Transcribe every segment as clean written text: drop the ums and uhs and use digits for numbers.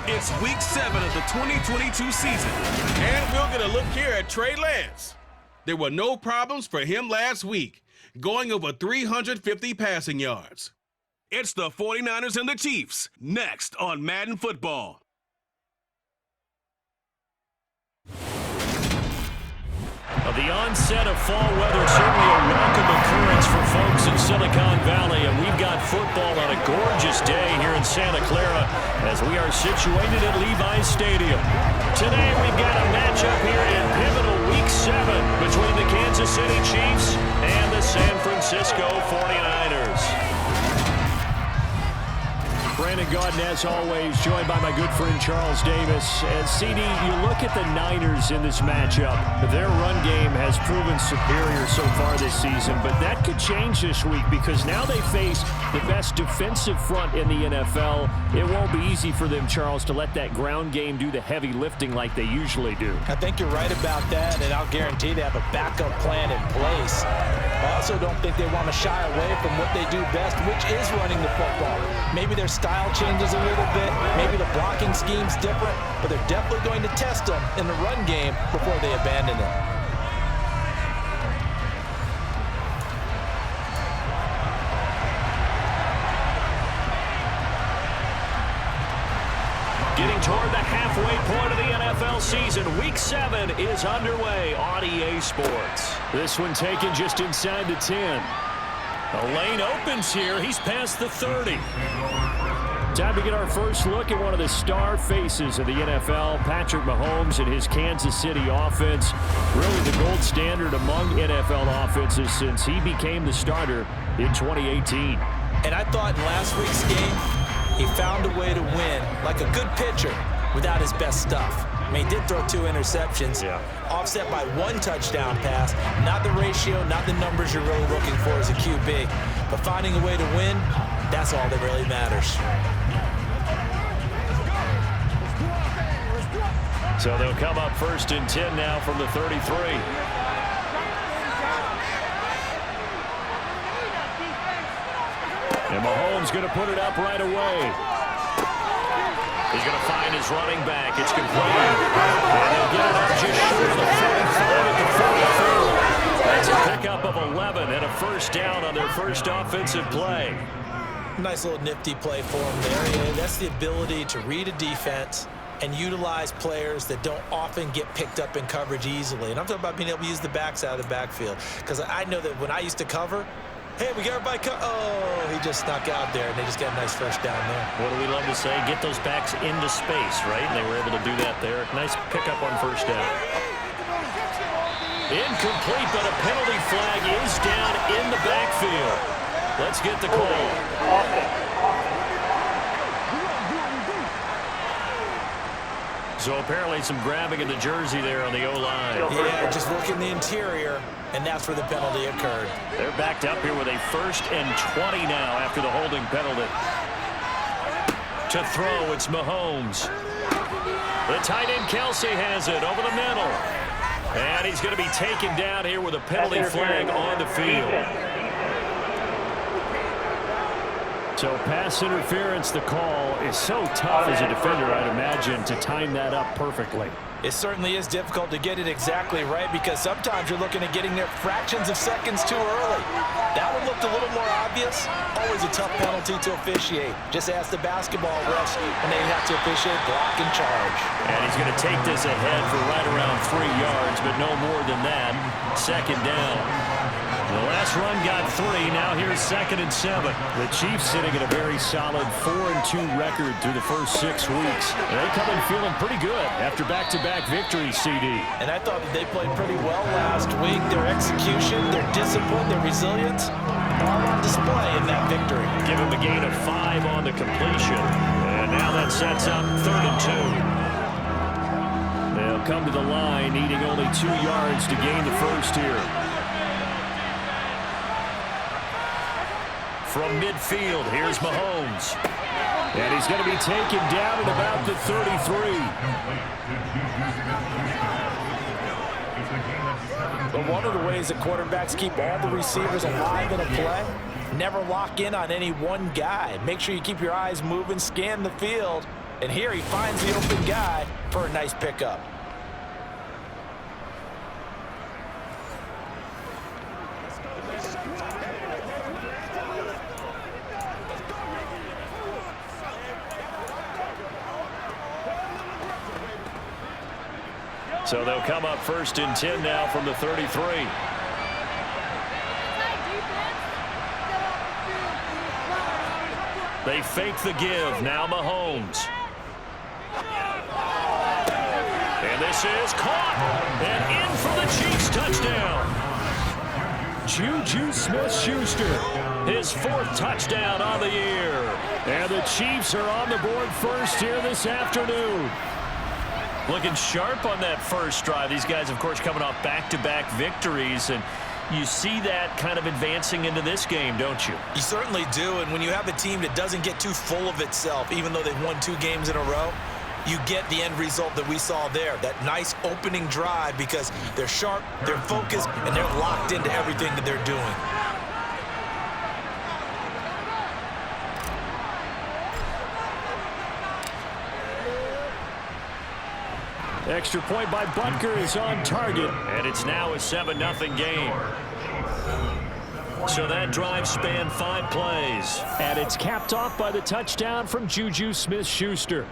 It's week 7 of the 2022 season. And we'll get a look here at Trey Lance. There were no problems for him last week, going over 350 passing yards. It's the 49ers and the Chiefs, next on Madden Football. The onset of fall weather, certainly a welcome occurrence for folks in Silicon Valley, and we've got football on a gorgeous day here in Santa Clara as we are situated at Levi's Stadium. Today we've got a matchup here in pivotal Week 7 between the Kansas City Chiefs and the San Francisco 49ers. Brandon Gaudin, as always, joined by my good friend Charles Davis. And CD, you look at the Niners in this matchup. Their run game has proven superior so far this season, but that could change this week because now they face the best defensive front in the NFL. It won't be easy for them, Charles, to let that ground game do the heavy lifting like they usually do. I think you're right about that, and I'll guarantee they have a backup plan in place. I also don't think they want to shy away from what they do best, which is running the football. Maybe their style changes a little bit. Maybe the blocking scheme's different, but they're definitely going to test them in the run game before they abandon it. Getting toward the halfway point of the NFL season, Week 7 is underway on EA Sports. This one taken just inside the 10. A lane opens here. He's past the 30. Time to get our first look at one of the star faces of the NFL, Patrick Mahomes and his Kansas City offense. Really the gold standard among NFL offenses since he became the starter in 2018. And I thought in last week's game, he found a way to win like a good pitcher without his best stuff. I mean, he did throw 2 interceptions, offset by 1 touchdown pass. Not the ratio, not the numbers you're really looking for as a QB. But finding a way to win, that's all that really matters. So they'll come up first and 10 now from the 33. And Mahomes going to put it up right away. He's going to find his running back. It's complete. And they'll get it up just short of the 45 at the 44. That's a pickup of 11 and a first down on their first offensive play. Nice little nifty play for him there. Yeah, that's the ability to read a defense and utilize players that don't often get picked up in coverage easily. And I'm talking about being able to use the backs out of the backfield. Because I know that when I used to cover, hey, we got everybody oh, he just snuck out there, and they just got a nice first down there. What do we love to say? Get those backs into space, right? And they were able to do that there. Nice pickup on first down. Incomplete, but a penalty flag is down in the backfield. Let's get the call. So apparently some grabbing in the jersey there on the O-line. Yeah, just look in the interior, and that's where the penalty occurred. They're backed up here with a 1st and 20 now after the holding penalty. To throw, it's Mahomes. The tight end Kelsey has it over the middle. And he's going to be taken down here with a penalty flag on the field. So pass interference, the call is so tough as a defender, I'd imagine, to time that up perfectly. It certainly is difficult to get it exactly right because sometimes you're looking at getting there fractions of seconds too early. That one looked a little more obvious. Always a tough penalty to officiate. Just ask the basketball refs when they have to officiate block and charge. And he's going to take this ahead for right around 3 yards, but no more than that. 2nd down. The last run got 3. Now here's 2nd and 7. The Chiefs sitting at a very solid 4-2 record through the first 6 weeks. And they come in feeling pretty good after back-to-back victories, CD. And I thought that they played pretty well last week. Their execution, their discipline, their resilience, all on display in that victory. Give him a gain of 5 on the completion. And now that sets up 3rd and 2. They'll come to the line, needing only 2 yards to gain the first here. From midfield, here's Mahomes. And he's going to be taken down at about the 33. But one of the ways that quarterbacks keep all the receivers alive in a play, never lock in on any one guy. Make sure you keep your eyes moving, scan the field, And here he finds the open guy for a nice pickup. So they'll come up 1st and 10 now from the 33. They fake the give. Now Mahomes. And this is caught. And in for the Chiefs touchdown. Juju Smith-Schuster. His 4th touchdown on the year. And the Chiefs are on the board first here this afternoon. Looking sharp on that first drive. These guys, of course, coming off back-to-back victories, and you see that kind of advancing into this game, don't you? You certainly do, and when you have a team that doesn't get too full of itself, even though they've won 2 games in a row, you get the end result that we saw there, that nice opening drive, because they're sharp, they're focused, and they're locked into everything that they're doing. Extra point by Butker is on target, and it's now a 7-0 game. So that drive spanned 5 plays, and it's capped off by the touchdown from Juju Smith-Schuster.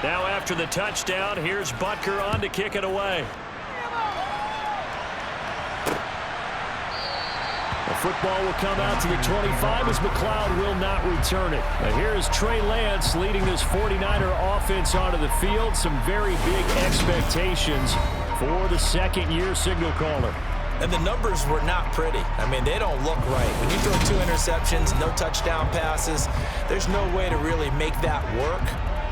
Now after the touchdown, here's Butker on to kick it away. The football will come out to the 25 as McLeod will not return it. Now here's Trey Lance leading this 49er offense onto the field. Some very big expectations for the second-year signal caller. And the numbers were not pretty. I mean, they don't look right. When you throw 2 interceptions, no touchdown passes, there's no way to really make that work.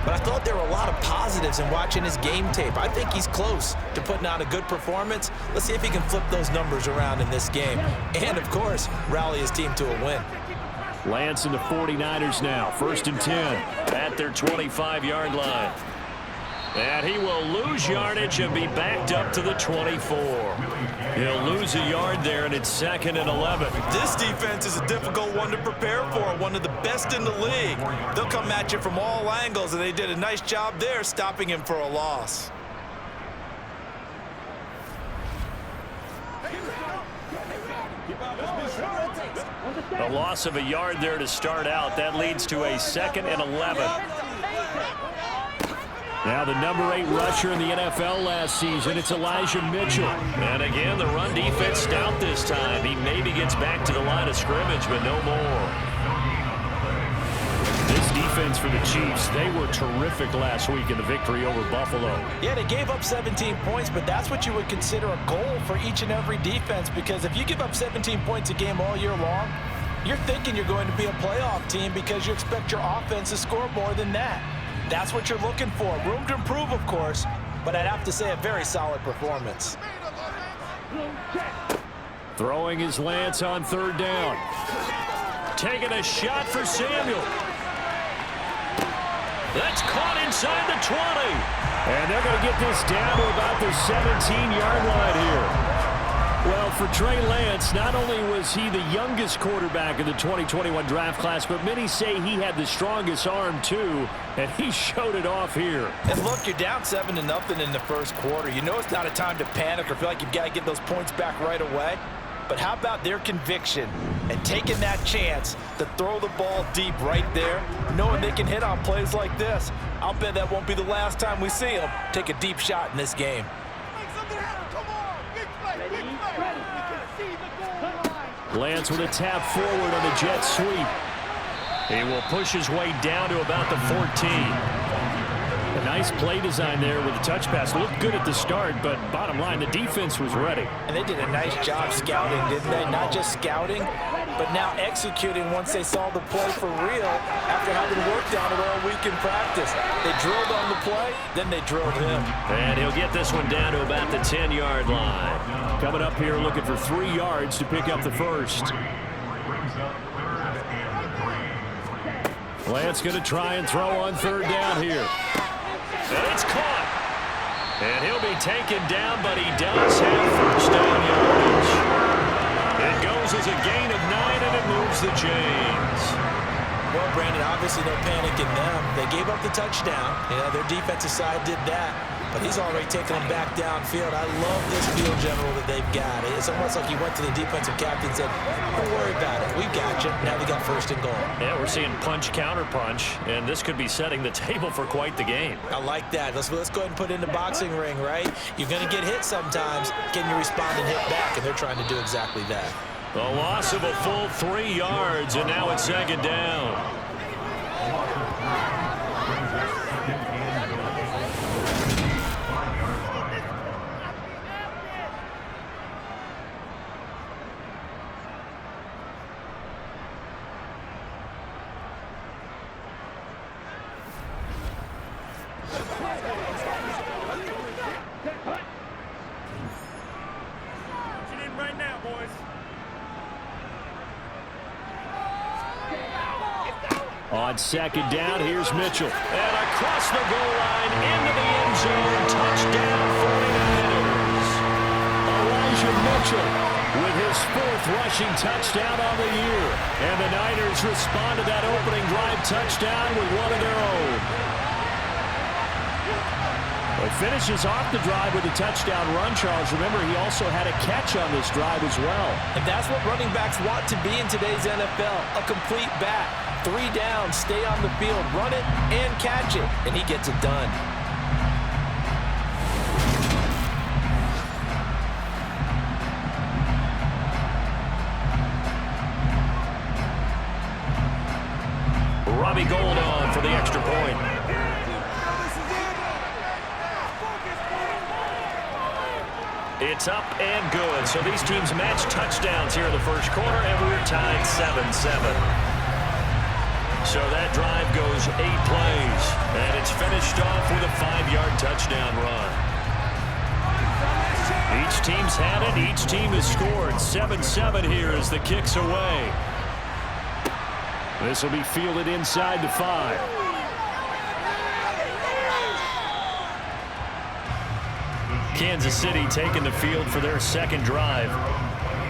But I thought there were a lot of positives in watching his game tape. I think he's close to putting out a good performance. Let's see if he can flip those numbers around in this game. And, of course, rally his team to a win. Lance and the 49ers now, 1st and 10 at their 25-yard line. And he will lose yardage and be backed up to the 24. He'll lose a yard there, and it's 2nd and 11. This defense is a difficult one to prepare for, one of the best in the league. They'll come at you from all angles, and they did a nice job there stopping him for a loss. A loss of a yard there to start out. That leads to a 2nd and 11. Now the number 8 rusher in the NFL last season, it's Elijah Mitchell. And again, the run defense stout this time. He maybe gets back to the line of scrimmage, but no more. This defense for the Chiefs, they were terrific last week in the victory over Buffalo. Yeah, they gave up 17 points, but that's what you would consider a goal for each and every defense, because if you give up 17 points a game all year long, you're thinking you're going to be a playoff team because you expect your offense to score more than that. That's what you're looking for. Room to improve, of course, but I'd have to say a very solid performance. Throwing his Lance on 3rd down. Taking a shot for Samuel. That's caught inside the 20. And they're going to get this down to about the 17-yard line here. Well, for Trey Lance, not only was he the youngest quarterback in the 2021 draft class, but many say he had the strongest arm too, and he showed it off here. And look, you're down 7-0 in the first quarter. You know it's not a time to panic or feel like you've got to get those points back right away. But how about their conviction and taking that chance to throw the ball deep right there, knowing they can hit on plays like this? I'll bet that won't be the last time we see them take a deep shot in this game. Lance with a tap forward on the jet sweep. He will push his way down to about the 14. A nice play design there with the touch pass. Looked good at the start, but bottom line, the defense was ready. And they did a nice job scouting, didn't they? Not just scouting, but now executing once they saw the play for real after having worked on it all week in practice. They drilled on the play, then they drilled him. And he'll get this one down to about the 10-yard line. Coming up here looking for 3 yards to pick up the first. Lance going to try and throw on 3rd down here. And it's caught. And he'll be taken down, but he does have first down yardage. It goes as a gain of 9, and it moves the chains. Well, Brandon, obviously no panic in them. They gave up the touchdown. Their defensive side did that. But he's already taken them back downfield. I love this field general that they've got. It's almost like he went to the defensive captain and said, don't worry about it. We got you. Now they got first and goal. Yeah, we're seeing punch, counter punch, and this could be setting the table for quite the game. I like that. Let's go ahead and put it in the boxing ring, right? You're going to get hit sometimes. Can you respond and hit back? And they're trying to do exactly that. The loss of a full 3 yards, and now it's second down. On second down, here's Mitchell. And across the goal line, into the end zone, touchdown 49ers. Elijah Mitchell with his 4th rushing touchdown on the year. And the Niners respond to that opening drive touchdown with one of their own. He finishes off the drive with a touchdown run, Charles. Remember, he also had a catch on this drive as well. And that's what running backs want to be in today's NFL, a complete back. 3 down, stay on the field, run it, and catch it. And he gets it done. Robbie Gould on for the extra point. It's up and good. So these teams match touchdowns here in the first quarter, and we're tied 7-7. So that drive goes 8 plays, and it's finished off with a 5-yard touchdown run. Each team's had it. Each team has scored. 7-7 here as the kick's away. This will be fielded inside the 5. Kansas City taking the field for their second drive.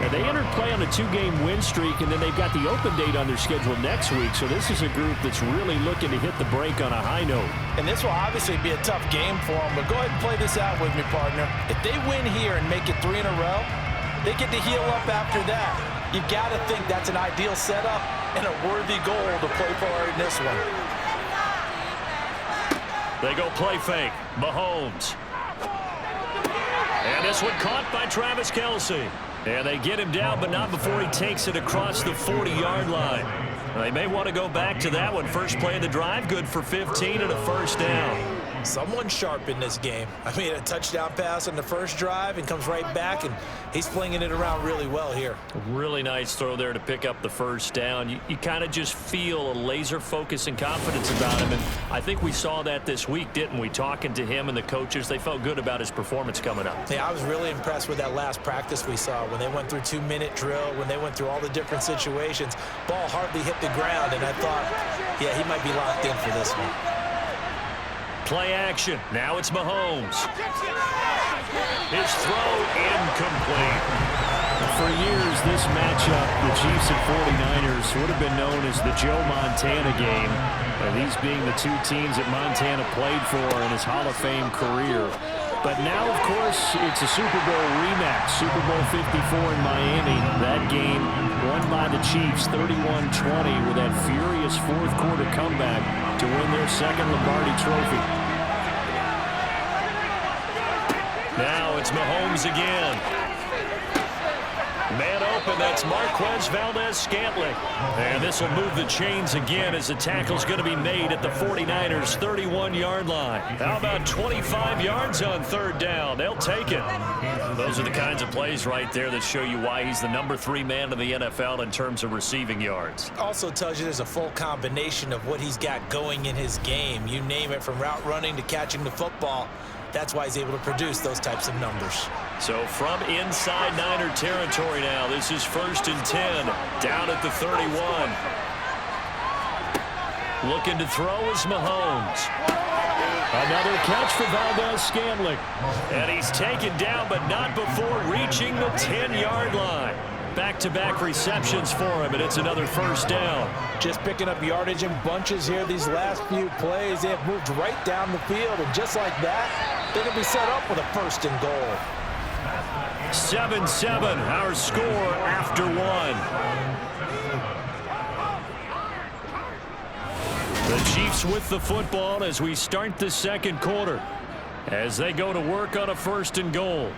Now, they entered play on a 2-game win streak, and then they've got the open date on their schedule next week. So this is a group that's really looking to hit the break on a high note. And this will obviously be a tough game for them, but go ahead and play this out with me, partner. If they win here and make it 3 in a row, they get to heal up after that. You've got to think that's an ideal setup and a worthy goal to play for in this one. They go play fake. Mahomes. And this one caught by Travis Kelce. And they get him down, but not before he takes it across the 40-yard line. They may want to go back to that one. First play of the drive, good for 15 and a first down. Someone sharp in this game. I mean, a touchdown pass on the first drive and comes right back, and he's flinging it around really well here. Really nice throw there to pick up the first down. You kind of just feel a laser focus and confidence about him, and I think we saw that this week, didn't we? Talking to him and the coaches, they felt good about his performance coming up. Yeah, I was really impressed with that last practice we saw when they went through 2-minute drill, when they went through all the different situations. Ball hardly hit the ground, and I thought, yeah, he might be locked in for this one. Play action. Now it's Mahomes. His throw incomplete. For years, this matchup, the Chiefs and 49ers, would have been known as the Joe Montana game. These being the two teams that Montana played for in his Hall of Fame career. But now, of course, it's a Super Bowl rematch. Super Bowl 54 in Miami. That game won by the Chiefs 31-20 with that furious fourth quarter comeback to win their second Lombardi trophy. Now it's Mahomes again. Man open, that's Marquez Valdez-Scantling. And this will move the chains again as the tackle's going to be made at the 49ers' 31-yard line. How about 25 yards on third down? They'll take it. Those are the kinds of plays right there that show you why he's the number 3 man in the NFL in terms of receiving yards. Also tells you there's a full combination of what he's got going in his game. You name it, from route running to catching the football. That's why he's able to produce those types of numbers. So from inside Niner territory now, this is 1st and 10, down at the 31. Looking to throw is Mahomes. Another catch for Valdez-Scantling. And he's taken down, but not before reaching the 10-yard line. Back-to-back receptions for him, and it's another first down. Just picking up yardage in bunches here these last few plays. They have moved right down the field, and just like that, they're going to be set up with a first and goal. 7-7, our score after one. The Chiefs with the football as we start the second quarter, as they go to work on a first and goal.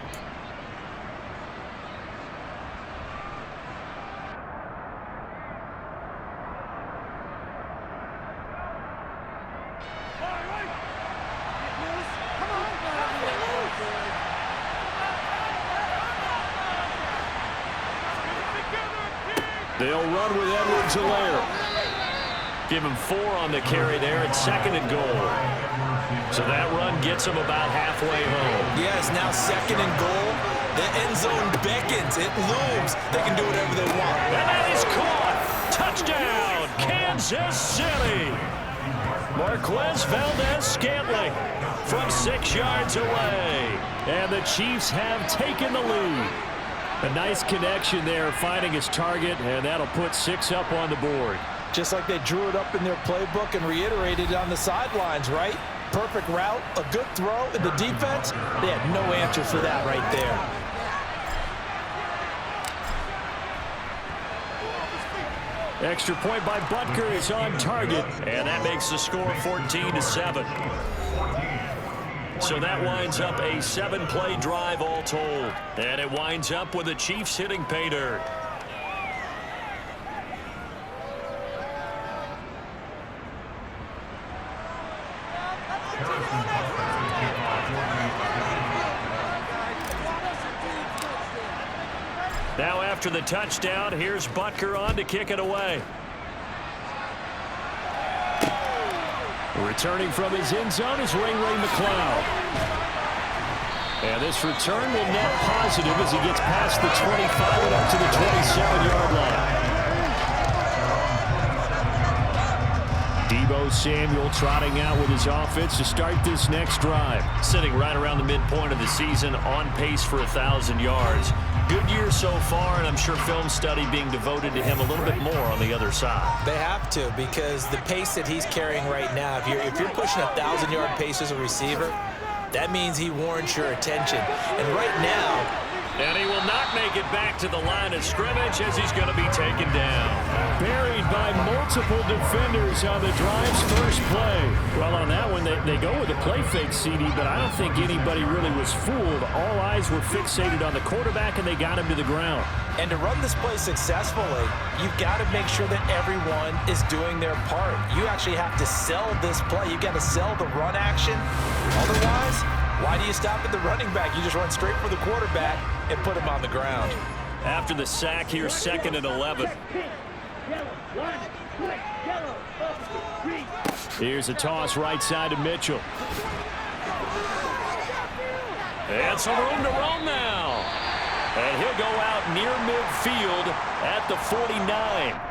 They'll run with Edwards-Helaire. Give him 4 on the carry there at second and goal. So that run gets him about halfway home. Yes, now second and goal. The end zone beckons. It looms. They can do whatever they want. And that is caught. Touchdown, Kansas City. Marquez Valdez-Scantling from 6 yards away. And the Chiefs have taken the lead. A nice connection there, finding his target, and that'll put 6 up on the board. Just like they drew it up in their playbook and reiterated it on the sidelines, right? Perfect route, a good throw, and the defense, they had no answer for that right there. Extra point by Butker is on target, and that makes the score 14-7. So that winds up a 7-play drive all told. And it winds up with the Chiefs hitting pay dirt. Now after the touchdown, here's Butker on to kick it away. Returning from his end zone is Ray McCloud. And this return will net positive as he gets past the 25 and up to the 27-yard line. Deebo Samuel trotting out with his offense to start this next drive. Sitting right around the midpoint of the season, on pace for 1,000 yards. Good year so far, and I'm sure film study being devoted to him a little bit more on the other side. They have to, because the pace that he's carrying right now, if you're pushing 1,000-yard pace as a receiver, that means he warrants your attention. And right now... And he will not make it back to the line of scrimmage as he's going to be taken down. Buried by multiple defenders on the drive's first play. Well, on that one, they go with a play fake, CD, but I don't think anybody really was fooled. All eyes were fixated on the quarterback, and they got him to the ground. And to run this play successfully, you've got to make sure that everyone is doing their part. You actually have to sell this play. You've got to sell the run action. Otherwise, why do you stop at the running back? You just run straight for the quarterback and put him on the ground. After the sack, here's 2nd and 11. Here's a toss right side to Mitchell. And some room to roam now. And he'll go out near midfield at the 49.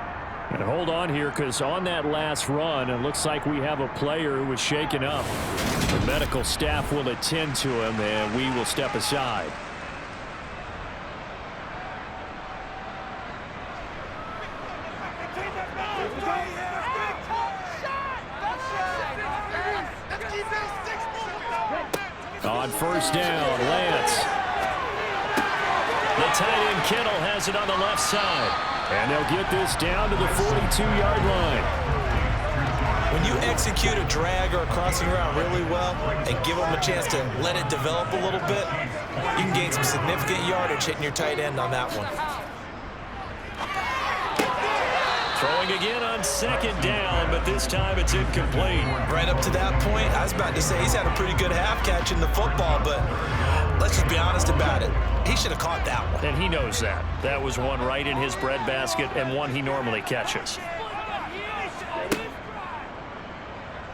And hold on here, because on that last run, it looks like we have a player who was shaken up. The medical staff will attend to him, and we will step aside. On first down, Lance. The tight end Kittle has it on the left side. And they'll get this down to the 42-yard line. When you execute a drag or a crossing route really well and give them a chance to let it develop a little bit, you can gain some significant yardage hitting your tight end on that one. Throwing again on 2nd down, but this time it's incomplete. Right up to that point, I was about to say he's had a pretty good half catching the football, but let's just be honest about it. He should have caught that one. And he knows that. That was one right in his breadbasket and one he normally catches.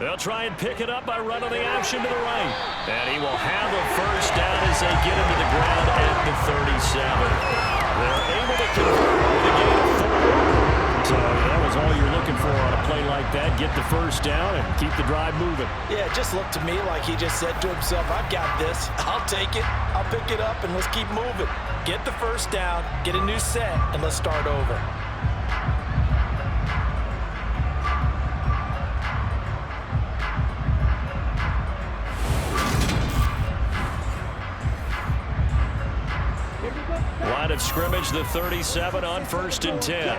They'll try and pick it up by running the option to the right. And he will have a first down as they get him to the ground at the 37. They're able to convert with a gain of 4. So that was all you're looking for on a play like that. Get the first down and keep the drive moving. Yeah, it just looked to me like he just said to himself, I've got this. I'll take it. I'll pick it up, and let's keep moving. Get the first down, get a new set, and let's start over. Line of scrimmage, the 37 on 1st and 10.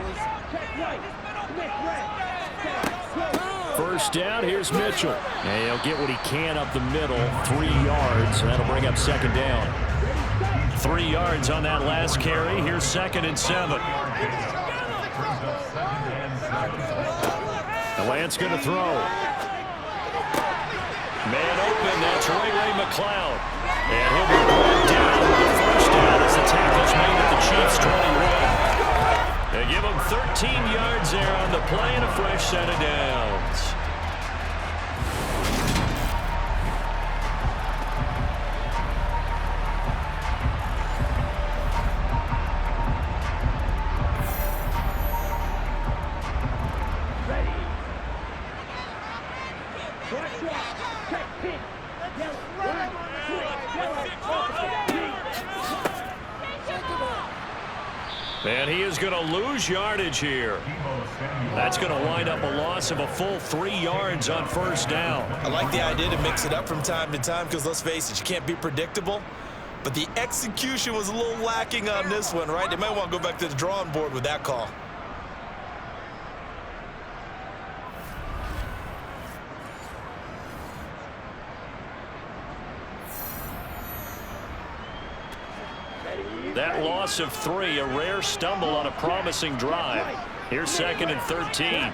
First down, here's Mitchell. And he'll get what he can up the middle, 3 yards. That'll bring up 2nd down. 3 yards on that last carry. Here's 2nd and 7. The Lance going to throw. Man open, that's Ray McLeod. And he'll be brought down with the first down as the tackle's made at the Chiefs' 21. They give him 13 yards there on the play and a fresh set of downs. And he is going to lose yardage here. That's going to wind up a loss of a full 3 yards on first down. I like the idea to mix it up from time to time because, let's face it, you can't be predictable. But the execution was a little lacking on this one, right? They might want to go back to the drawing board with that call. That loss of 3, a rare stumble on a promising drive. Here's 2nd and 13.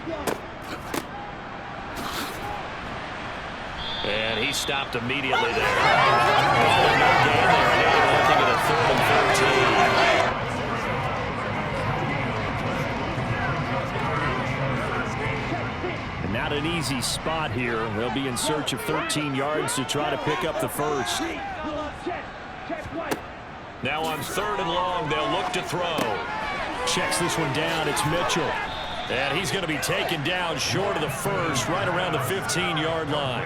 And he stopped immediately there. No gain there. Now looking at a 3rd and 13. And not an easy spot here. They'll be in search of 13 yards to try to pick up the first. Now on 3rd and long, they'll look to throw. Checks this one down. It's Mitchell. And he's going to be taken down short of the first, right around the 15-yard line.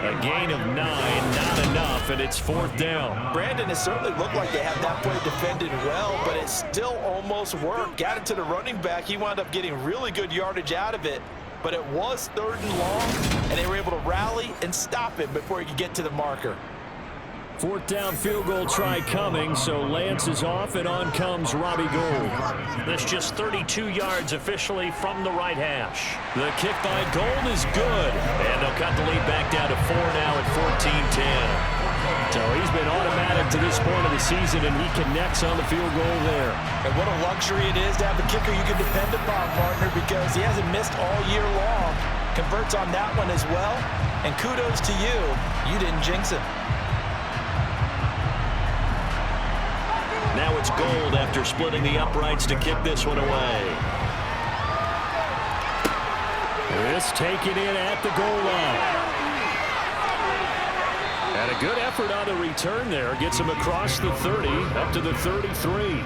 A gain of 9, not enough, and it's 4th down. Brandon, it certainly looked like they had that play defended well, but it still almost worked. Got it to the running back. He wound up getting really good yardage out of it, but it was 3rd and long, and they were able to rally and stop it before he could get to the marker. 4th down field goal try coming, so Lance is off, and on comes Robbie Gould. That's just 32 yards officially from the right hash. The kick by Gould is good, and they'll cut the lead back down to 4 now at 14-10. So he's been automatic to this point of the season, and he connects on the field goal there. And what a luxury it is to have a kicker you can depend upon, partner, because he hasn't missed all year long. Converts on that one as well, and kudos to you. You didn't jinx him. Now it's Gould after splitting the uprights to kick this one away. This taken in at the goal line. And a good effort on the return there. Gets him across the 30 up to the 33.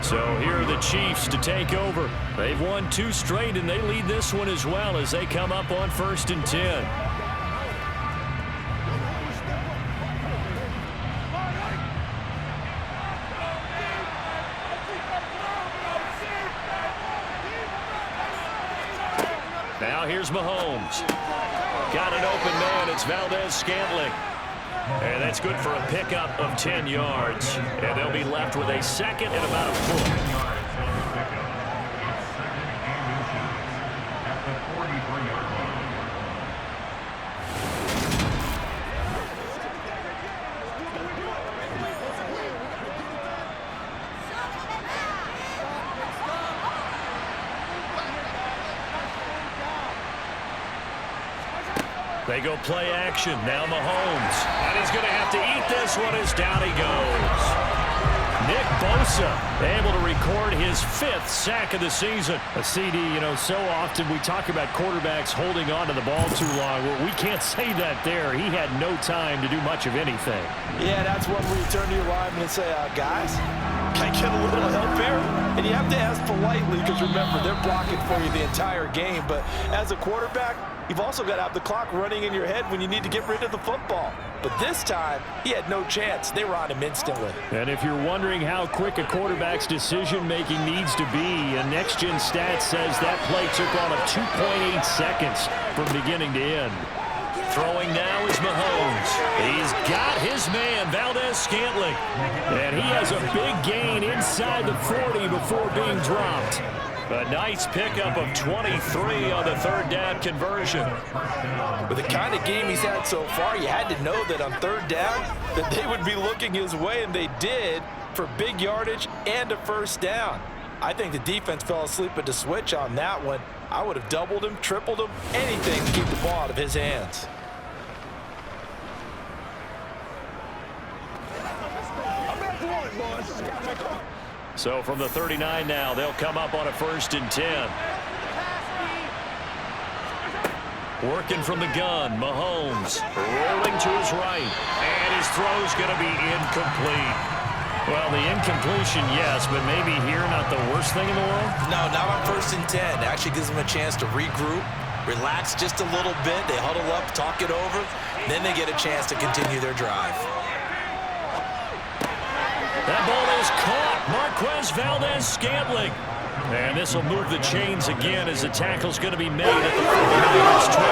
So here are the Chiefs to take over. They've won 2 straight, and they lead this one as well as they come up on 1st and 10. Now here's Mahomes. Got an open man. It's Valdez-Scantling. And that's good for a pickup of 10 yards. And they'll be left with a 2nd and about a foot. They go play action. Now Mahomes. And he's going to have to eat this one as down he goes. Nick Bosa able to record his 5th sack of the season. A CD, you know, so often we talk about quarterbacks holding on to the ball too long. Well, we can't say that there. He had no time to do much of anything. Yeah, that's when we turn to your lineman and say, guys, Can I get a little help here? And you have to ask politely because, remember, they're blocking for you the entire game. But as a quarterback, you've also got to have the clock running in your head when you need to get rid of the football. But this time, he had no chance. They were on him instantly. And if you're wondering how quick a quarterback's decision-making needs to be, a next-gen stat says that play took all of 2.8 seconds from beginning to end. Throwing now is Mahomes. He's got his man, Valdez-Scantling. And he has a big gain inside the 40 before being dropped. A nice pickup of 23 on the third down conversion. With the kind of game he's had so far, you had to know that on third down that they would be looking his way, and they did, for big yardage and a first down. I think the defense fell asleep at the switch on that one. I would have doubled him, tripled him, anything to keep the ball out of his hands. So from the 39 now, they'll come up on a 1st and 10. Working from the gun, Mahomes rolling to his right, and his throw's going to be incomplete. Well, the incompletion, yes, but maybe here not the worst thing in the world? No, not on 1st and 10. It actually gives them a chance to regroup, relax just a little bit. They huddle up, talk it over, then they get a chance to continue their drive. That ball is caught. Marquez Valdez-Scantling. And this will move the chains again as the tackle's going to be made at the 49ers 23.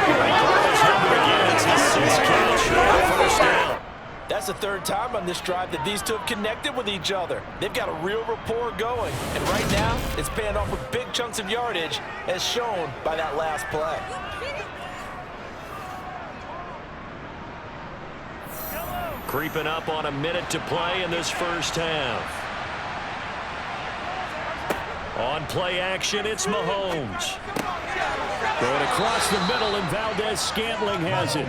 He called his number again. It's his 6th catch for first down. That's the 3rd time on this drive that these two have connected with each other. They've got a real rapport going. And right now, it's paying off with big chunks of yardage, as shown by that last play. Creeping up on a minute to play in this first half. On play action, it's Mahomes. Going across the middle, and Valdez-Scantling has it.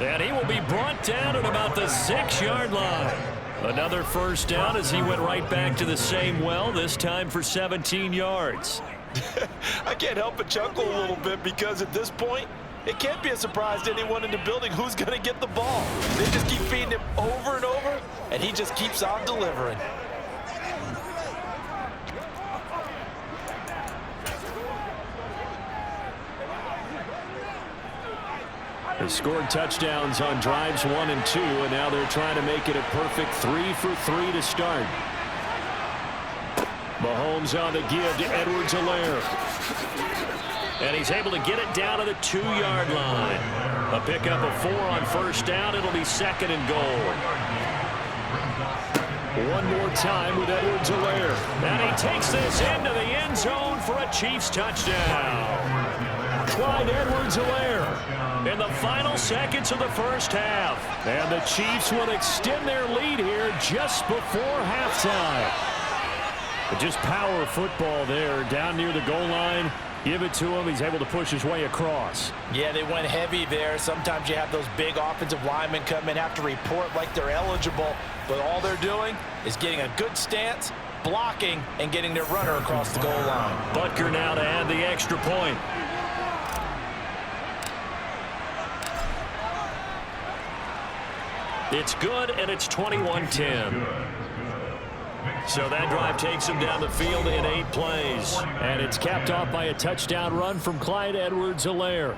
And he will be brought down at about the 6-yard line. Another first down as he went right back to the same well, this time for 17 yards. I can't help but chuckle a little bit because at this point, it can't be a surprise to anyone in the building who's going to get the ball. They just keep feeding him over and over, and he just keeps on delivering. They scored touchdowns on drives 1 and 2, and now they're trying to make it a perfect 3 for 3 to start. Mahomes on the give to Edwards-Helaire. And he's able to get it down to the 2-yard line. A pickup of 4 on first down. It'll be 2nd and goal. One more time with Edwards-Helaire. And he takes this into the end zone for a Chiefs touchdown. Clyde Edwards-Helaire in the final seconds of the first half. And the Chiefs will extend their lead here just before halftime. But just power football there down near the goal line. Give it to him. He's able to push his way across. Yeah, they went heavy there. Sometimes you have those big offensive linemen come in, have to report like they're eligible. But all they're doing is getting a good stance, blocking, and getting their runner across the goal line. Butker now to add the extra point. It's good, and it's 21-10. So that drive takes him down the field in 8 plays. And it's capped off by a touchdown run from Clyde Edwards-Helaire.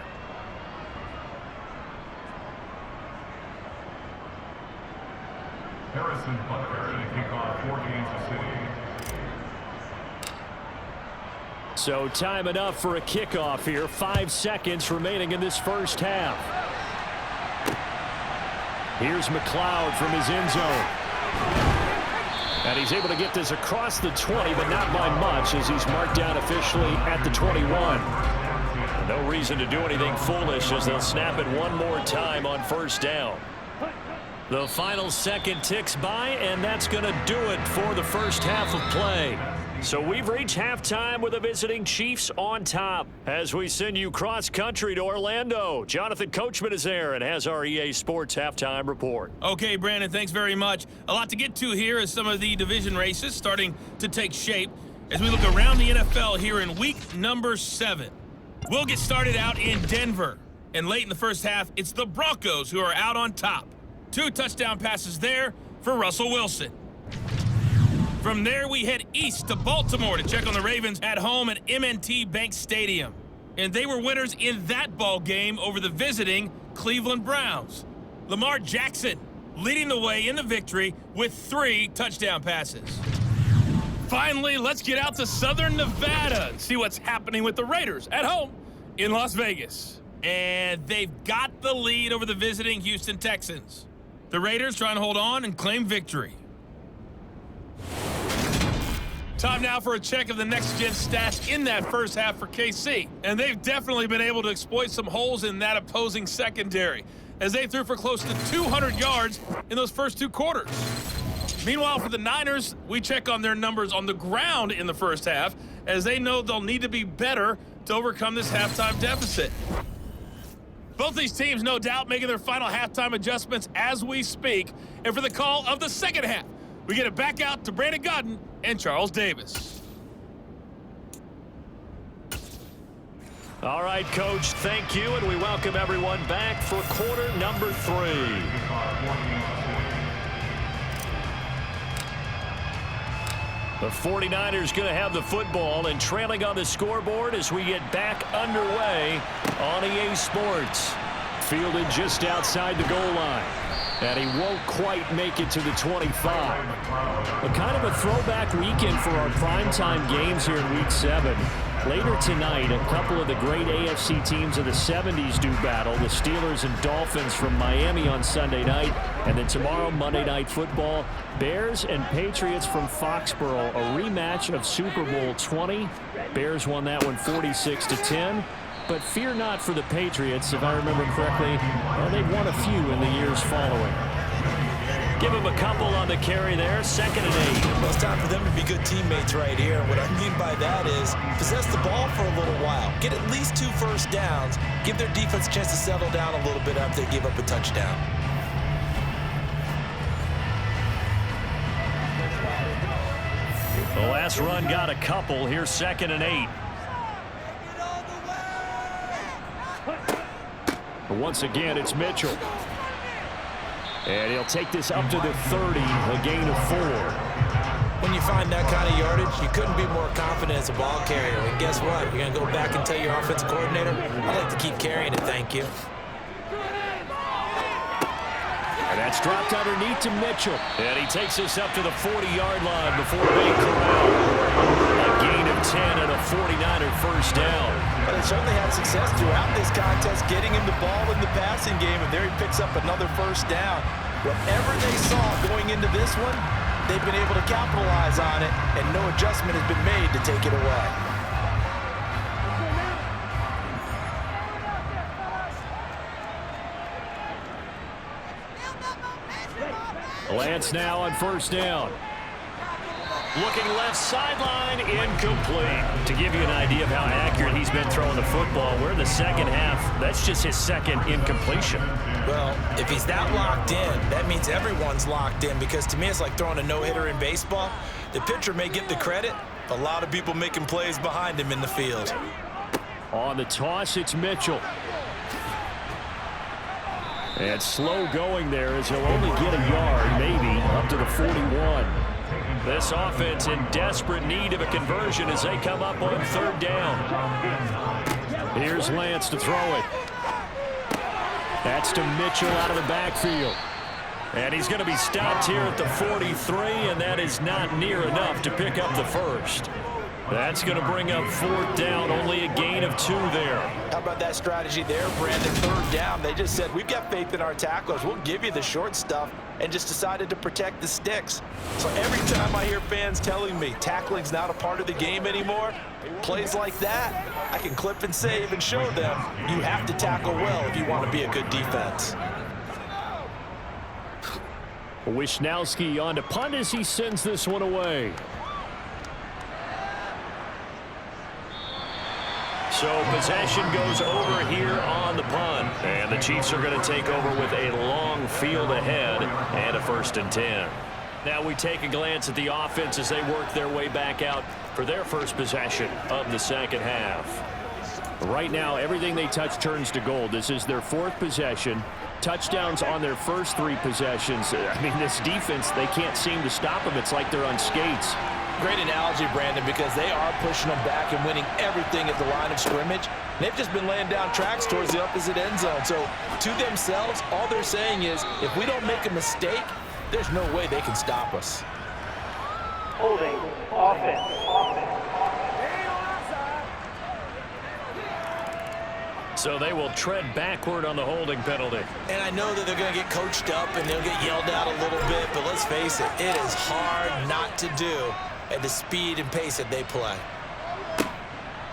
Harrison Butker to kick off for Kansas City. So time enough for a kickoff here. 5 seconds remaining in this first half. Here's McLeod from his end zone. And he's able to get this across the 20, but not by much as he's marked down officially at the 21. No reason to do anything foolish as they'll snap it one more time on first down. The final second ticks by, and that's going to do it for the first half of play. So we've reached halftime with the visiting Chiefs on top. As we send you cross-country to Orlando, Jonathan Coachman is there and has our EA Sports halftime report. Okay, Brandon, thanks very much. A lot to get to here as some of the division races starting to take shape as we look around the NFL here in week number 7. We'll get started out in Denver. And late in the first half, it's the Broncos who are out on top. 2 touchdown passes there for Russell Wilson. From there, we head east to Baltimore to check on the Ravens at home at M&T Bank Stadium. And they were winners in that ball game over the visiting Cleveland Browns. Lamar Jackson leading the way in the victory with 3 touchdown passes. Finally, let's get out to Southern Nevada and see what's happening with the Raiders at home in Las Vegas. And they've got the lead over the visiting Houston Texans. The Raiders trying to hold on and claim victory. Time now for a check of the next-gen stats in that first half for KC. And they've definitely been able to exploit some holes in that opposing secondary, as they threw for close to 200 yards in those first 2 quarters. Meanwhile, for the Niners, we check on their numbers on the ground in the first half, as they know they'll need to be better to overcome this halftime deficit. Both these teams, no doubt, making their final halftime adjustments as we speak. And for the call of the second half, we get it back out to Brandon Godden and Charles Davis. All right, Coach, thank you, and we welcome everyone back for quarter number 3. The 49ers going to have the football and trailing on the scoreboard as we get back underway on EA Sports. Fielded just outside the goal line. And he won't quite make it to the 25. A kind of a throwback weekend for our primetime games here in Week 7. Later tonight, a couple of the great AFC teams of the 70s do battle. The Steelers and Dolphins from Miami on Sunday night. And then tomorrow, Monday Night Football, Bears and Patriots from Foxborough. A rematch of Super Bowl 20. Bears won that one 46-10. But fear not for the Patriots, if I remember correctly. They've won a few in the years following. Give them a couple on the carry there, 2nd and 8. Well, it's time for them to be good teammates right here. What I mean by that is possess the ball for a little while. Get at least 2 first downs. Give their defense a chance to settle down a little bit after they give up a touchdown. The last run got a couple. Here's 2nd and 8. Once again, it's Mitchell. And he'll take this up to the 30, a gain of 4. When you find that kind of yardage, you couldn't be more confident as a ball carrier. And guess what? You're going to go back and tell your offensive coordinator, I'd like to keep carrying it, thank you. And that's dropped underneath to Mitchell. And he takes this up to the 40-yard line before being corralled. A gain of 10 and a 49er first down. But they certainly had success throughout this contest, getting him the ball in the passing game, and there he picks up another first down. Whatever they saw going into this one, they've been able to capitalize on it, and no adjustment has been made to take it away. Lance now on first down. Looking left sideline, incomplete. To give you an idea of how accurate he's been throwing the football, we're in the second half. That's just his 2nd incompletion. Well, if he's that locked in, that means everyone's locked in, because to me it's like throwing a no-hitter in baseball. The pitcher may get the credit, but a lot of people making plays behind him in the field. On the toss, it's Mitchell. And slow going there as he'll only get a yard, maybe, up to the 41. This offense in desperate need of a conversion as they come up on 3rd down. Here's Lance to throw it. That's to Mitchell out of the backfield. And he's going to be stopped here at the 43, and that is not near enough to pick up the first. That's going to bring up 4th down, only a gain of 2 there. How about that strategy there, Brandon? 3rd down. They just said, we've got faith in our tacklers. We'll give you the short stuff, and just decided to protect the sticks. So every time I hear fans telling me tackling's not a part of the game anymore, plays like that, I can clip and save and show them you have to tackle well if you want to be a good defense. Wisnowski on to punt as he sends this one away. So possession goes over here on the punt. And the Chiefs are going to take over with a long field ahead and a 1st and 10. Now we take a glance at the offense as they work their way back out for their first possession of the second half. Right now, everything they touch turns to gold. This is their 4th possession. Touchdowns on their first 3 possessions. I mean, this defense, they can't seem to stop them. It's like they're on skates. Great analogy, Brandon, because they are pushing them back and winning everything at the line of scrimmage. They've just been laying down tracks towards the opposite end zone. So to themselves, all they're saying is, if we don't make a mistake, there's no way they can stop us. Holding offense. So they will tread backward on the holding penalty. And I know that they're going to get coached up and they'll get yelled at a little bit, but let's face it, it is hard not to do at the speed and pace that they play.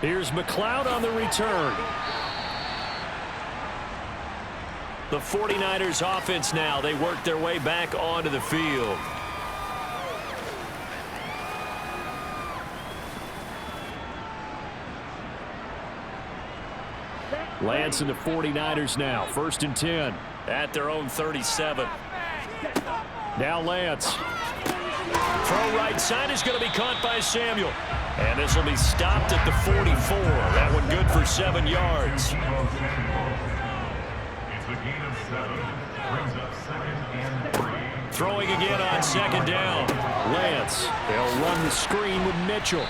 Here's McLeod on the return. The 49ers offense now. They work their way back onto the field. Lance and the 49ers now. 1st and 10 at their own 37. Now Lance. Throw right side is going to be caught by Samuel. And this will be stopped at the 44. That one good for 7 yards. It's a gain of 7. Brings up 2nd and 3. Throwing again on 2nd down. Lance. They'll run the screen with Mitchell.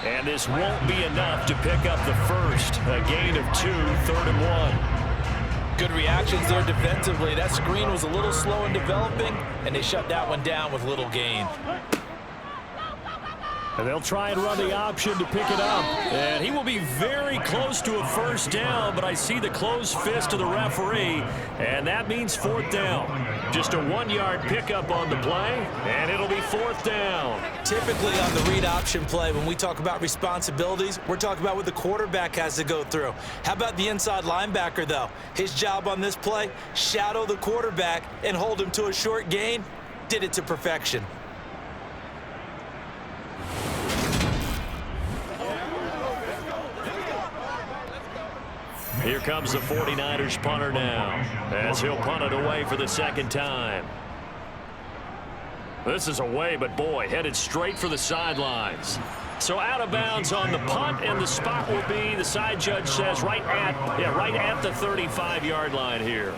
And this won't be enough to pick up the first. A gain of 2, 3rd and 1. Good reactions there defensively. That screen was a little slow in developing, and they shut that one down with little gain. And they'll try and run the option to pick it up. And he will be very close to a 1st down, but I see the closed fist of the referee, and that means 4th down. Just a 1-yard pickup on the play, and it'll be 4th down. Typically on the read option play, when we talk about responsibilities, we're talking about what the quarterback has to go through. How about the inside linebacker, though? His job on this play, shadow the quarterback and hold him to a short gain. Did it to perfection. Here comes the 49ers punter now, as he'll punt it away for the 2nd time. This is away, but boy, headed straight for the sidelines. So out of bounds on the punt, and the spot will be, the side judge says, right at the 35-yard line here.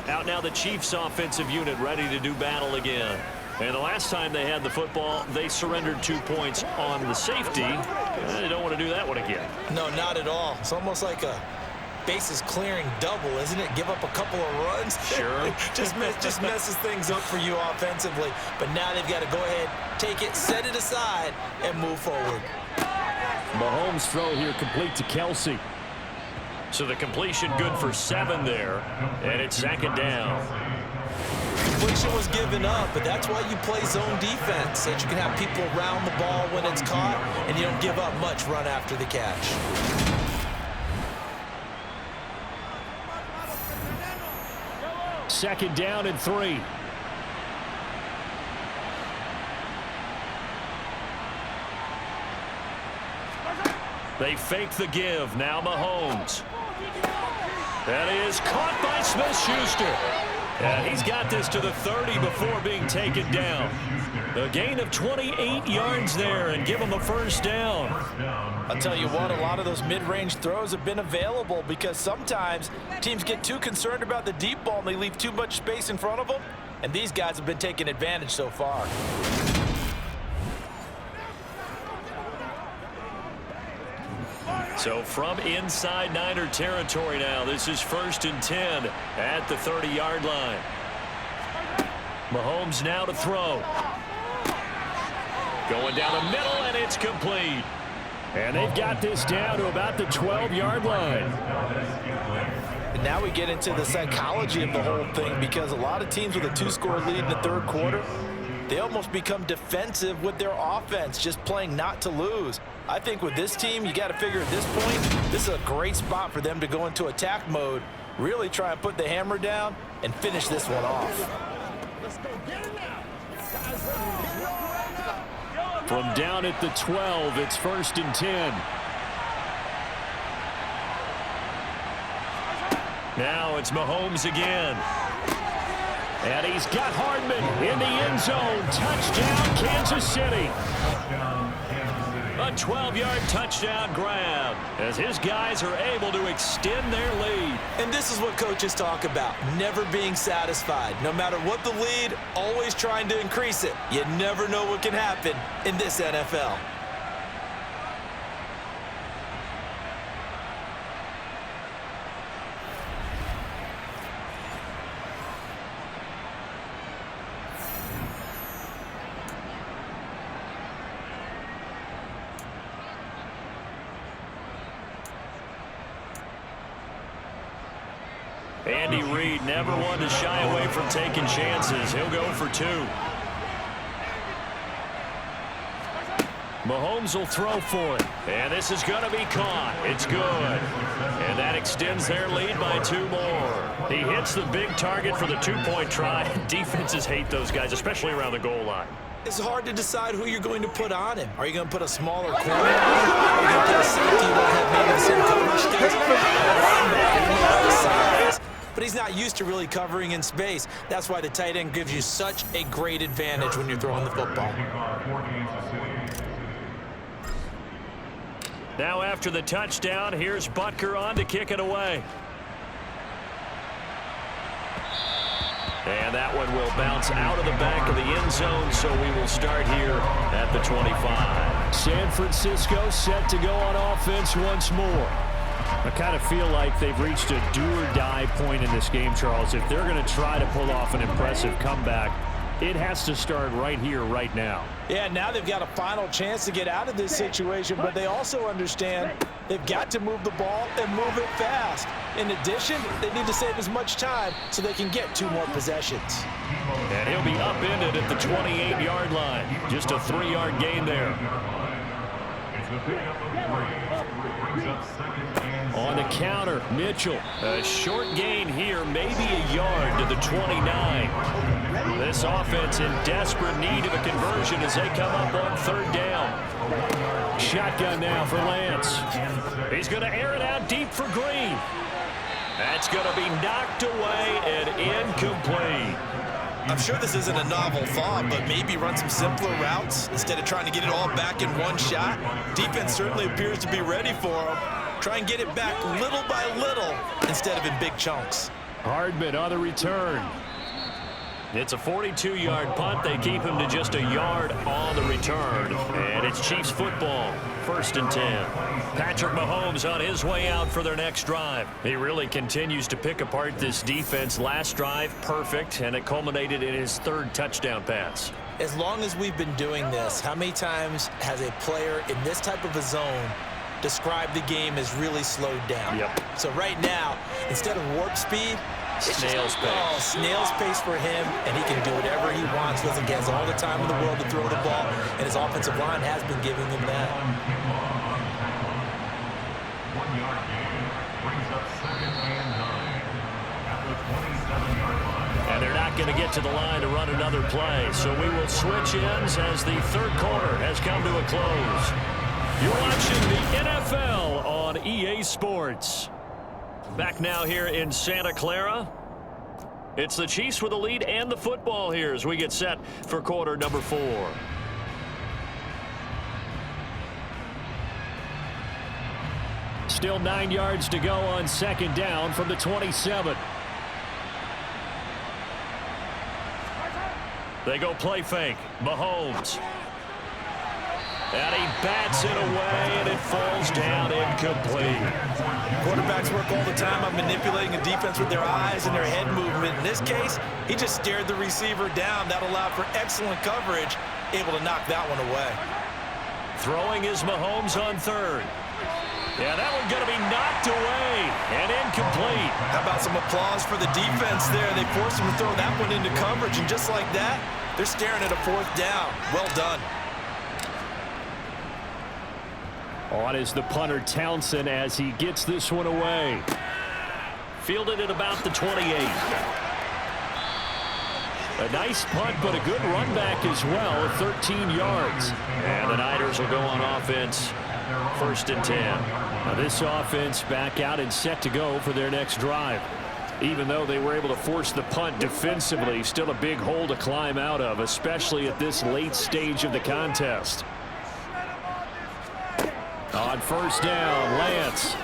Out now the Chiefs offensive unit ready to do battle again. And the last time they had the football, they surrendered 2 points on the safety. They don't want to do that one again. No, not at all. It's almost like a bases clearing double, isn't it? Give up a couple of runs. Sure. just messes things up for you offensively. But now they've got to go ahead, take it, set it aside, and move forward. Mahomes' throw here complete to Kelsey. So the completion good for 7 there, and it's 2nd down. Completion was given up, but that's why you play zone defense, so that you can have people around the ball when it's caught, and you don't give up much run after the catch. 2nd down and 3. They fake the give. Now Mahomes. That is caught by Smith-Schuster. And he's got this to the 30 before being taken down. A gain of 28 yards there, and give him a 1st down. I'll tell you what, a lot of those mid-range throws have been available because sometimes teams get too concerned about the deep ball and they leave too much space in front of them, and these guys have been taking advantage so far. So from inside Niner territory now, this is 1st and 10 at the 30-yard line. Mahomes now to throw. Going down the middle, and it's complete. And they've got this down to about the 12-yard line. And now we get into the psychology of the whole thing, because a lot of teams with a 2-score lead in the 3rd quarter, they almost become defensive with their offense, just playing not to lose. I think with this team, you got to figure at this point, this is a great spot for them to go into attack mode, really try and put the hammer down and finish this one off. From down at the 12, it's 1st and 10. Now it's Mahomes again. And he's got Hardman in the end zone. Touchdown, Kansas City. Touchdown, Kansas City. A 12-yard touchdown grab as his guys are able to extend their lead. And this is what coaches talk about, never being satisfied. No matter what the lead, always trying to increase it. You never know what can happen in this NFL. Andy Reid never one to shy away from taking chances. He'll go for 2. Mahomes will throw for it. And this is going to be caught. It's good. And that extends their lead by 2 more. He hits the big target for the 2-point try. Defenses hate those guys, especially around the goal line. It's hard to decide who you're going to put on him. Are you going to put a smaller corner on him? Are you going to put a safety who won't have maybe the same coverage skills? Size, but he's not used to really covering in space. That's why the tight end gives you such a great advantage when you're throwing the football. Now after the touchdown, here's Butker on to kick it away. And that one will bounce out of the back of the end zone, so we will start here at the 25. San Francisco set to go on offense once more. I kind of feel like they've reached a do-or-die point in this game, Charles. If they're going to try to pull off an impressive comeback, it has to start right here, right now. Yeah, now they've got a final chance to get out of this situation, but they also understand they've got to move the ball and move it fast. In addition, they need to save as much time so they can get 2 more possessions. And he'll be upended at the 28-yard line. Just a 3-yard gain there. On the counter, Mitchell. A short gain here, maybe a yard to the 29. This offense in desperate need of a conversion as they come up on 3rd down. Shotgun now for Lance. He's going to air it out deep for Green. That's going to be knocked away and incomplete. I'm sure this isn't a novel thought, but maybe run some simpler routes instead of trying to get it all back in one shot. Defense certainly appears to be ready for him. Try and get it back little by little instead of in big chunks. Hardman on the return. It's a 42-yard punt. They keep him to just a yard on the return. And it's Chiefs football, 1st and 10. Patrick Mahomes on his way out for their next drive. He really continues to pick apart this defense. Last drive, perfect, and it culminated in his 3rd touchdown pass. As long as we've been doing this, how many times has a player in this type of a zone described the game as really slowed down? Yep. So right now, instead of warp speed, Snail's pace. Oh, snail's pace for him, and he can do whatever he wants with it. He has all the time in the world to throw the ball, and his offensive line has been giving him that. 1-yard gain brings up 2nd and 9 at the 27-yard line. And they're not going to get to the line to run another play, so we will switch ends as the 3rd quarter has come to a close. You're watching the NFL on EA Sports. Back now here in Santa Clara. It's the Chiefs with the lead and the football here as we get set for quarter number 4. Still 9 yards to go on 2nd down from the 27. They go play fake. Mahomes. And he bats it away, and it falls down incomplete. Quarterbacks work all the time on manipulating a defense with their eyes and their head movement. In this case, he just stared the receiver down. That allowed for excellent coverage, able to knock that one away. Throwing is Mahomes on 3rd. Yeah, that one's going to be knocked away and incomplete. How about some applause for the defense there? They forced him to throw that one into coverage, and just like that, they're staring at a 4th down. Well done. On is the punter Townsend as he gets this one away. Fielded at about the 28. A nice punt, but a good run back as well, 13 yards. And the Niners will go on offense, 1st and 10. Now this offense back out and set to go for their next drive. Even though they were able to force the punt defensively, still a big hole to climb out of, especially at this late stage of the contest. On first down, Lance.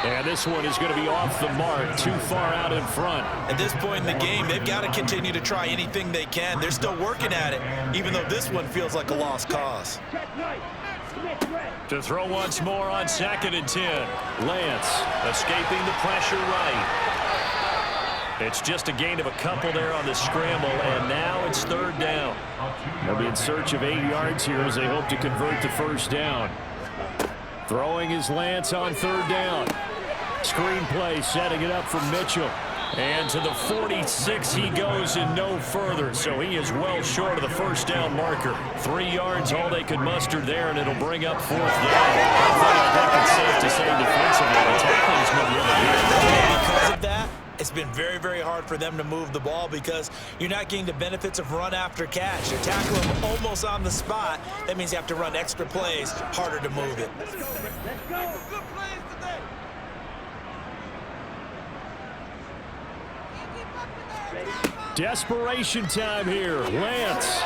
And this one is going to be off the mark, too far out in front. At this point in the game, they've got to continue to try anything they can. They're still working at it, even though this one feels like a lost cause. To throw once more on 2nd and 10. Lance escaping the pressure right. It's just a gain of a couple there on the scramble, and now it's 3rd down. They'll be in search of 8 yards here as they hope to convert to first down. Throwing is Lance on 3rd down. Screen play, setting it up for Mitchell. And to the 46 he goes and no further. So he is well short of the first down marker. 3 yards all they could muster there, and it'll bring up 4th down. I think it's safe to say defensively the tackling's been really good. Because of that, it's been very, very hard for them to move the ball because you're not getting the benefits of run after catch. You're tackling them almost on the spot. That means you have to run extra plays, harder to move it. Desperation time here. Lance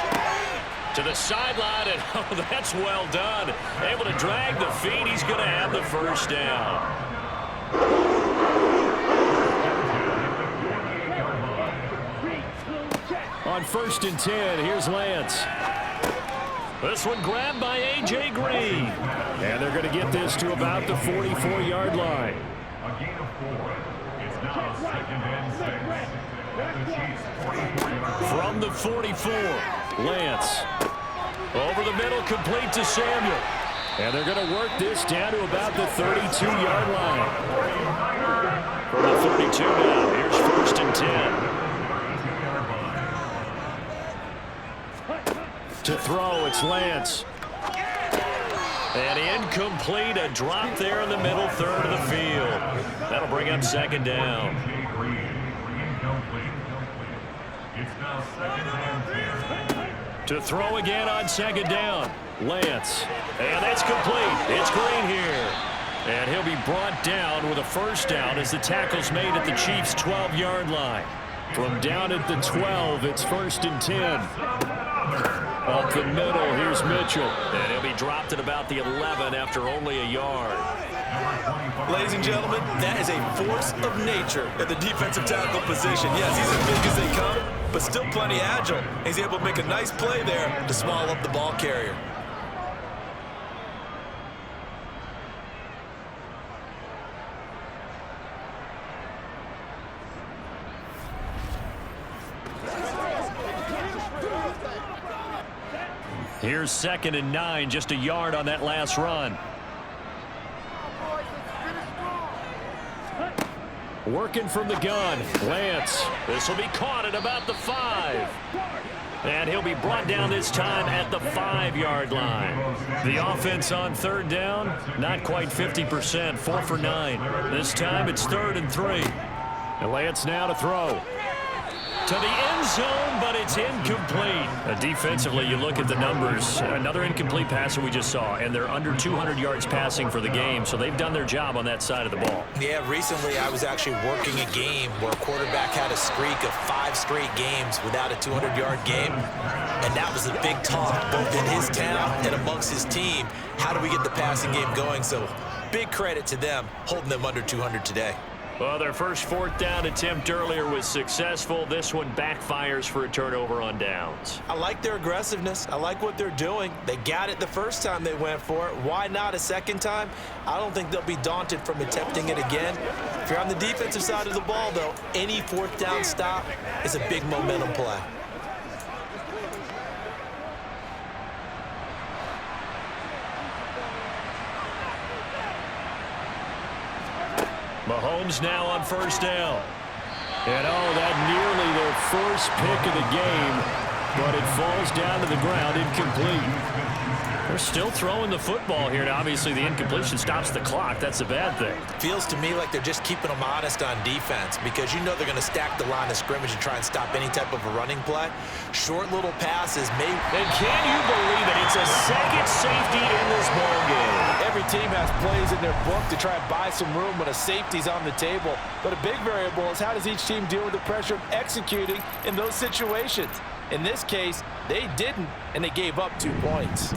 to the sideline, and oh, that's well done. Able to drag the feet. He's going to have the first down. On 1st and 10, here's Lance. This one grabbed by A.J. Green. And they're going to get this to about the 44-yard line. A gain of 4. It's now 2nd and 6. The Chiefs 44-yard From the 44, Lance. Over the middle, complete to Samuel. And they're going to work this down to about the 32-yard line. From the 32 now, here's 1st and 10. To throw, it's Lance. And incomplete, a drop there in the middle third of the field. That'll bring up 2nd down. It's now 2nd and 10. To throw again on 2nd down, Lance. And that's complete. It's Green here. And he'll be brought down with a first down as the tackle's made at the Chiefs' 12-yard line. From down at the 12, it's 1st and 10. Up the middle, here's Mitchell. And he'll be dropped at about the 11 after only a yard. Ladies and gentlemen, that is a force of nature at the defensive tackle position. Yes, he's as big as they come, but still plenty agile. He's able to make a nice play there to swallow up the ball carrier. Here's 2nd and 9, just a yard on that last run. Working from the gun, Lance. This will be caught at about the 5. And he'll be brought down this time at the 5-yard line. The offense on 3rd down, not quite 50%, 4 for 9. This time it's 3rd and 3. And Lance now to throw. To the end zone, but it's incomplete. Defensively, you look at the numbers. Another incomplete pass that we just saw, and they're under 200 yards passing for the game, so they've done their job on that side of the ball. Yeah, recently I was actually working a game where a quarterback had a streak of 5 straight games without a 200-yard game, and that was a big talk both in his town and amongst his team. How do we get the passing game going? So big credit to them holding them under 200 today. Well, their first 4th down attempt earlier was successful. This one backfires for a turnover on downs. I like their aggressiveness. I like what they're doing. They got it the first time they went for it. Why not a second time? I don't think they'll be daunted from attempting it again. If you're on the defensive side of the ball, though, any 4th down stop is a big momentum play. Mahomes now on 1st down. And oh, that nearly their first pick of the game, but it falls down to the ground incomplete. They're still throwing the football here, and obviously the incompletion stops the clock. That's a bad thing. Feels to me like they're just keeping them honest on defense because you know they're going to stack the line of scrimmage and try and stop any type of a running play. Short little passes may... And can you believe it? It's a second safety in this ball game. Every team has plays in their book to try and buy some room when a safety's on the table. But a big variable is how does each team deal with the pressure of executing in those situations. In this case, they didn't, and they gave up 2 points.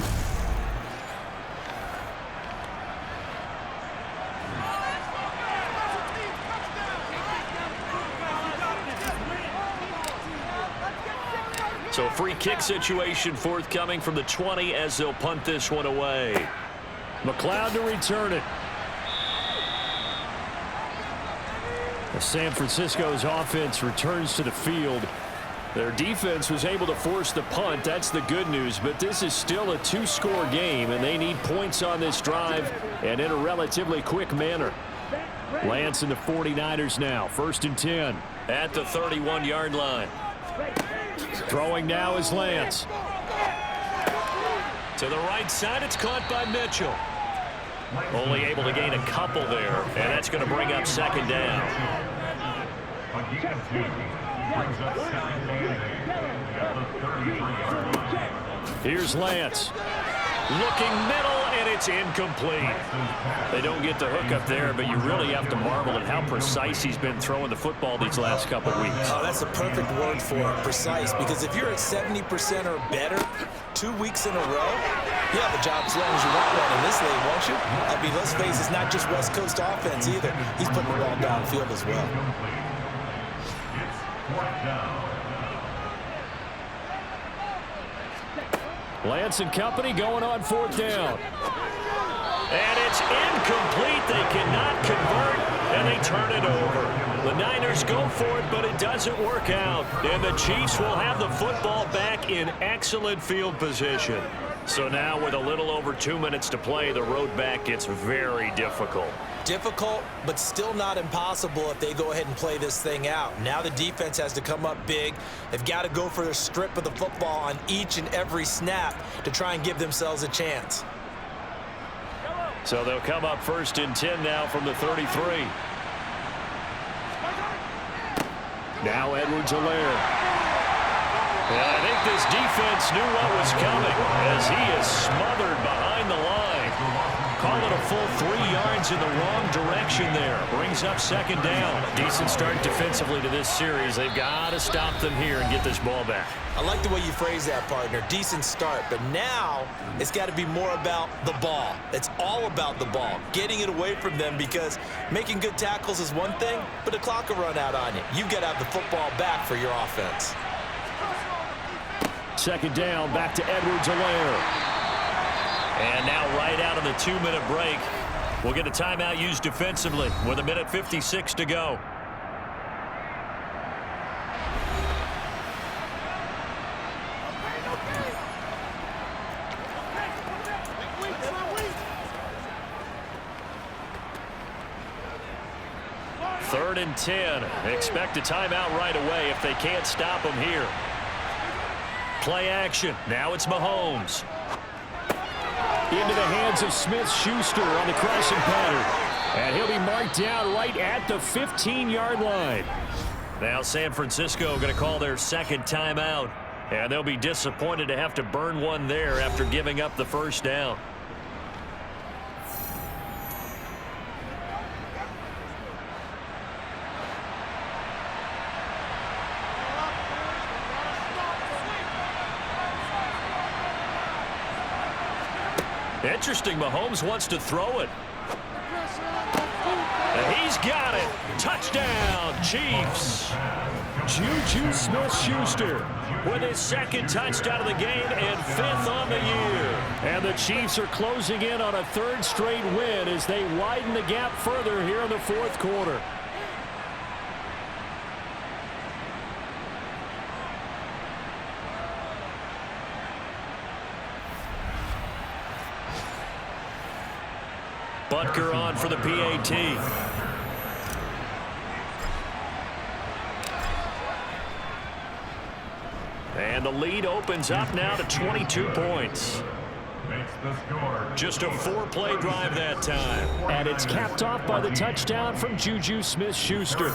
So free kick situation forthcoming from the 20 as they'll punt this one away. McLeod to return it. San Francisco's offense returns to the field. Their defense was able to force the punt. That's the good news. But this is still a two-score game, and they need points on this drive and in a relatively quick manner. Lance and the 49ers now. 1st and 10. At the 31-yard line. Throwing now is Lance. To the right side, it's caught by Mitchell. Only able to gain a couple there, and that's going to bring up 2nd down. Here's Lance. Looking middle, and it's incomplete. They don't get the hook up there, but you really have to marvel at how precise he's been throwing the football these last couple of weeks. Oh, that's a perfect word for it, precise, because if you're at 70% or better 2 weeks in a row, you have a job as long as you want one in this league, won't you? I mean, let's face it, it's not just West Coast offense either. He's putting the ball downfield as well. It's 4th down. Lance and company going on 4th down. And it's incomplete. They cannot convert, and they turn it over. The Niners go for it, but it doesn't work out. And the Chiefs will have the football back in excellent field position. So now with a little over 2 minutes to play, the road back gets very difficult. Difficult, but still not impossible if they go ahead and play this thing out. Now the defense has to come up big. They've got to go for a strip of the football on each and every snap to try and give themselves a chance. So they'll come up 1st and 10 now from the 33. Now Edwards-Helaire. And I think this defense knew what was coming as he is smothered behind the line. Call it a full 3 yards in the wrong direction there. Brings up 2nd down. Decent start defensively to this series. They've got to stop them here and get this ball back. I like the way you phrase that, partner. Decent start, but now it's got to be more about the ball. It's all about the ball, getting it away from them, because making good tackles is one thing, but the clock will run out on you. You've got to have the football back for your offense. 2nd down, back to Edwards-Helaire. And now right out of the 2-minute break, we'll get a timeout used defensively with 1:56 to go. Third and 10. Expect a timeout right away if they can't stop them here. Play action. Now it's Mahomes. Into the hands of Smith-Schuster on the crossing pattern. And he'll be marked down right at the 15-yard line. Now San Francisco going to call their 2nd timeout. And they'll be disappointed to have to burn one there after giving up the 1st down. Interesting, Mahomes wants to throw it. And he's got it. Touchdown, Chiefs. Juju Smith-Schuster with his 2nd touchdown of the game and 5th on the year. And the Chiefs are closing in on a 3rd straight win as they widen the gap further here in the 4th quarter. Butker on for the PAT. And the lead opens up now to 22 points. Just a 4-play drive that time. And it's capped off by the touchdown from Juju Smith-Schuster.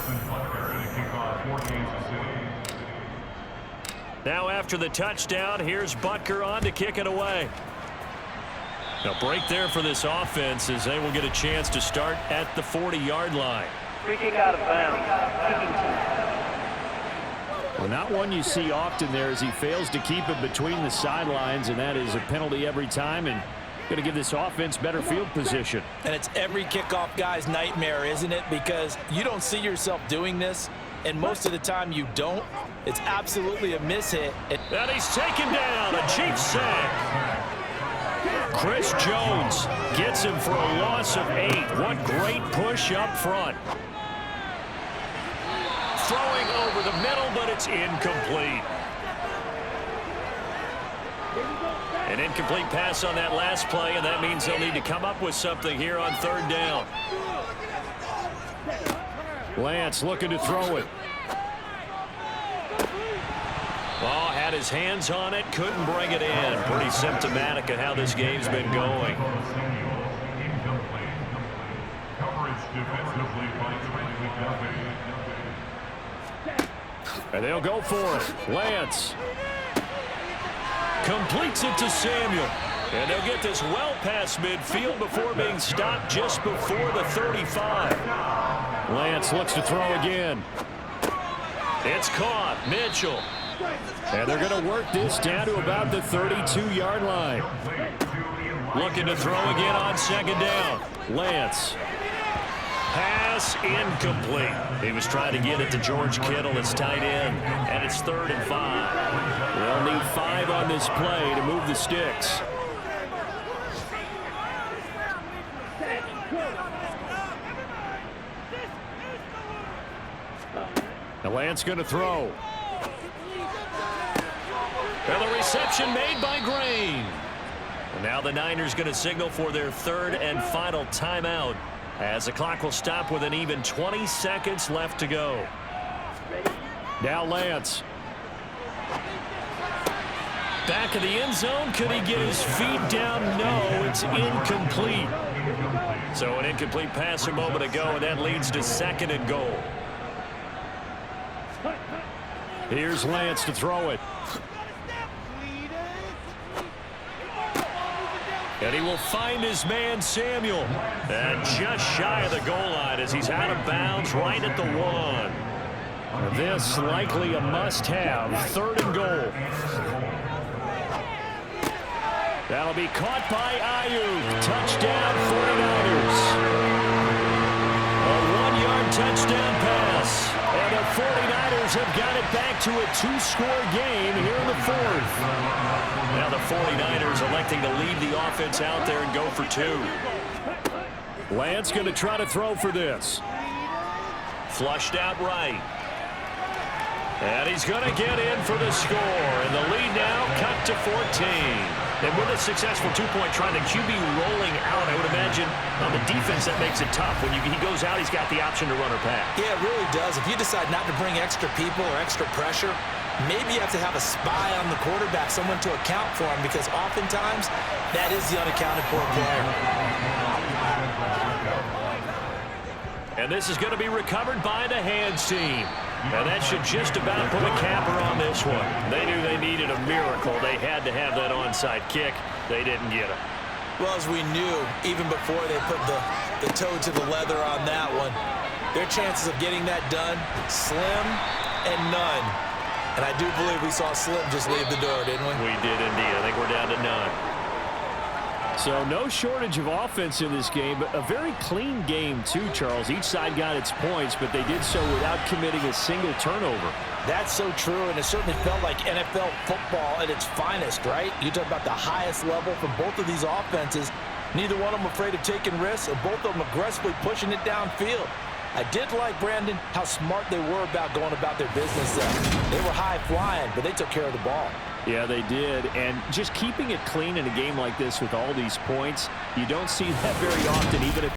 Now after the touchdown, here's Butker on to kick it away. A break there for this offense as they will get a chance to start at the 40-yard line. Free kick out of bounds. Well, not one you see often there as he fails to keep it between the sidelines, and that is a penalty every time, and going to give this offense better field position. And it's every kickoff guy's nightmare, isn't it? Because you don't see yourself doing this and most of the time you don't. It's absolutely a mishit. And he's taken down, a Chiefs sack. Chris Jones gets him for a loss of 8. What great push up front. Throwing over the middle, but it's incomplete. An incomplete pass on that last play, and that means they'll need to come up with something here on 3rd down. Lance looking to throw it. Oh, had his hands on it, couldn't bring it in. Pretty symptomatic of how this game's been going. And they'll go for it. Lance completes it to Samuel. And they'll get this well past midfield before being stopped just before the 35. Lance looks to throw again. It's caught. Mitchell. And they're going to work this down to about the 32-yard line. Looking to throw again on 2nd down. Lance. Pass incomplete. He was trying to get it to George Kittle, his tight end, and it's 3rd and 5. They'll need 5 on this play to move the sticks. Now Lance going to throw. And the reception made by Green. And now the Niners going to signal for their 3rd and final timeout, as the clock will stop with an even 20 seconds left to go. Now Lance. Back of the end zone. Could he get his feet down? No, it's incomplete. So an incomplete pass a moment ago, and that leads to 2nd and goal. Here's Lance to throw it. And he will find his man, Samuel. And just shy of the goal line as he's out of bounds right at the 1. This likely a must-have. 3rd and goal. That'll be caught by Ayuk. Touchdown, 49ers. A 1-yard touchdown pass. And the 49ers have got it back to a 2-score game here in the 4th. Now the 49ers electing to leave the offense out there and go for 2. Lance going to try to throw for this. Flushed out right. And he's going to get in for the score. And the lead now cut to 14. And with a successful 2-point try, the QB rolling out, I would imagine on the defense that makes it tough. When he goes out, he's got the option to run or pass. Yeah, it really does. If you decide not to bring extra people or extra pressure, maybe you have to have a spy on the quarterback, someone to account for him, because oftentimes that is the unaccounted for player. And this is going to be recovered by the hands team. And that should just about put a capper on this one. They knew they needed a miracle. They had to have that onside kick. They didn't get it. Well, as we knew, even before they put the toe to the leather on that one, their chances of getting that done, slim and none. And I do believe we saw Slim just leave the door, didn't we? We did indeed. I think we're down to none. So no shortage of offense in this game, but a very clean game too, Charles. Each side got its points, but they did so without committing a single turnover. That's so true, and it certainly felt like NFL football at its finest, right? You talk about the highest level from both of these offenses. Neither one of them afraid of taking risks, and both of them aggressively pushing it downfield. I did like, Brandon, how smart they were about going about their business. They were high-flying, but they took care of the ball. Yeah, they did. And just keeping it clean in a game like this with all these points, you don't see that very often, even at